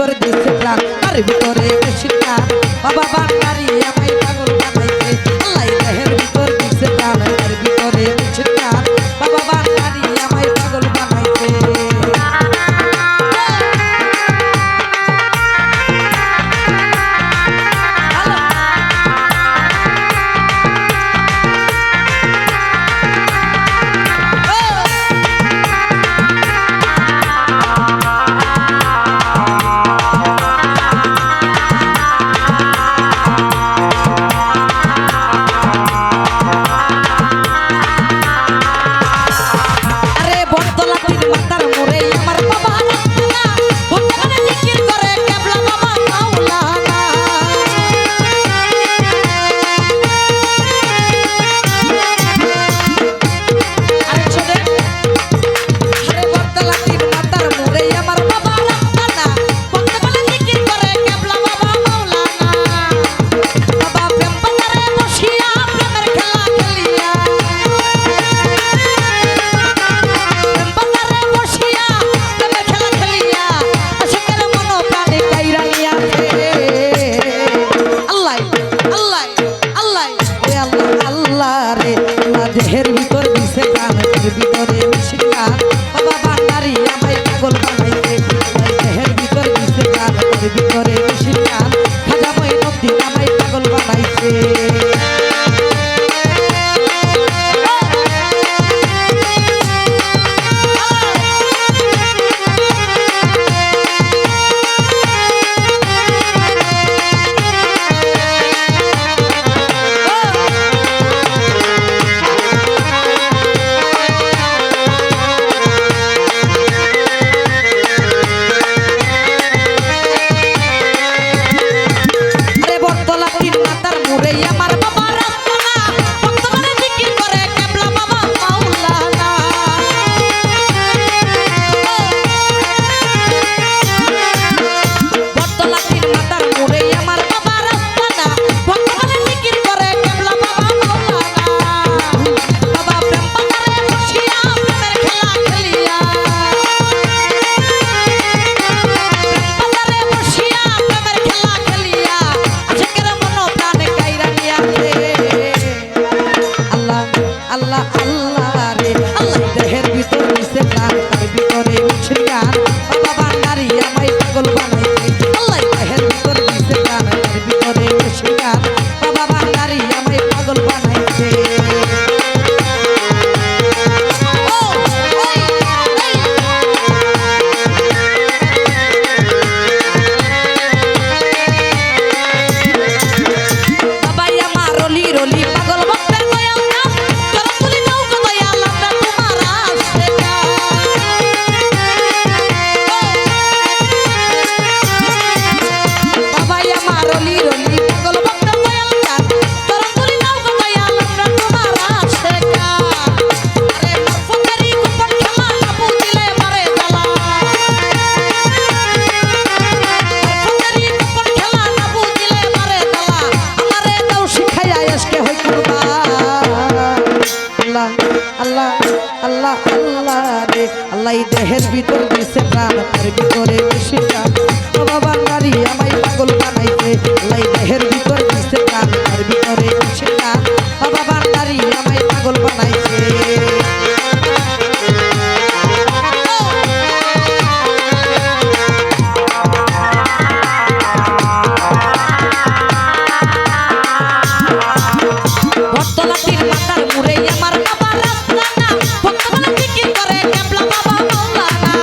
ভিতর দিছে প্রাণ তার ভিতরে বেশি প্রাণ বাবা বান্দারি আমায় পাগল বানাইছে আল্লাহ দেহের ভিতর দিছে প্রাণ তার ভিতরে বেশি প্রাণ বাবা বান্দারি আমায় পাগল বানাইছে দেহের ভিতর দিছে প্রাণ তার ভিতরে বেশি প্রাণ বাবা বান্দারি আমায় পাগল বানাইছে দেহের ভিতর দিছে প্রাণ তার ভিতরে বেশি প্রাণ খাজা মঈনুদ্দিন আমায় পাগল বানাইছে আল্লাহ আল্লাহ রে আল্লাহ দেহের ভিতর দিছে প্রাণ তার ভিতরে বেশি প্রাণ বাবা বান্দারি আমায় পাগল বানাইছে আল্লাহ দেহের ভিতর দিছে প্রাণ তার ভিতরে বেশি প্রাণ বাবা বান্দারি আমায় পাগল বানাইছে বাবা আমার রলি রলি পাগল ভক্তের দয়াল নাম আল্লাহ আল্লাহ আল্লাহ রে আল্লাহ দেহের ভিতর দিছে প্রাণ তার ভিতরে বেশি প্রাণ বাবা বান্দারি আমায় পাগল বানাইছে আল্লাহ দেহের ভিতর দিছে প্রাণ তার ভিতরে বেশি প্রাণ বাবা বান্দারি আমায় পাগল বানাইছে বটতলাটির মাথার মুড়ে আমার বাবা রাস্তানা ভক্ত বলে জিকির করে কেবলা বাবা মাওলানা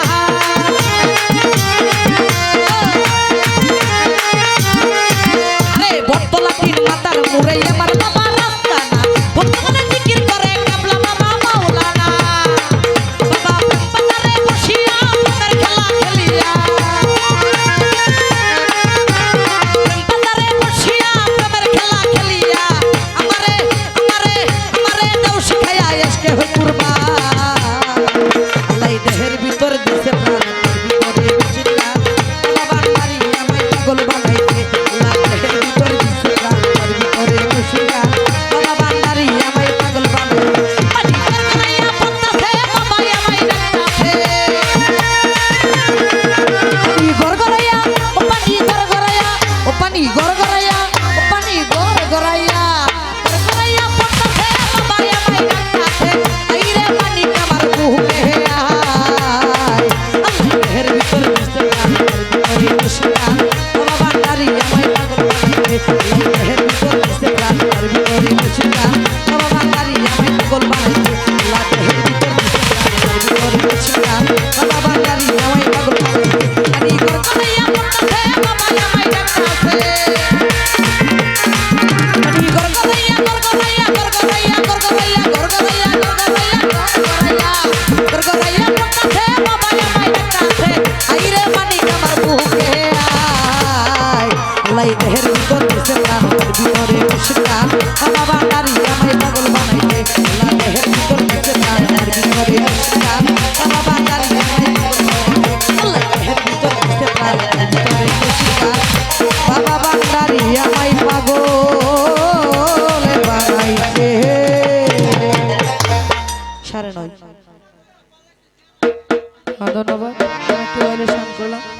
9:30। ধন্যবাদ, একটু ভাইলেশন করলাম।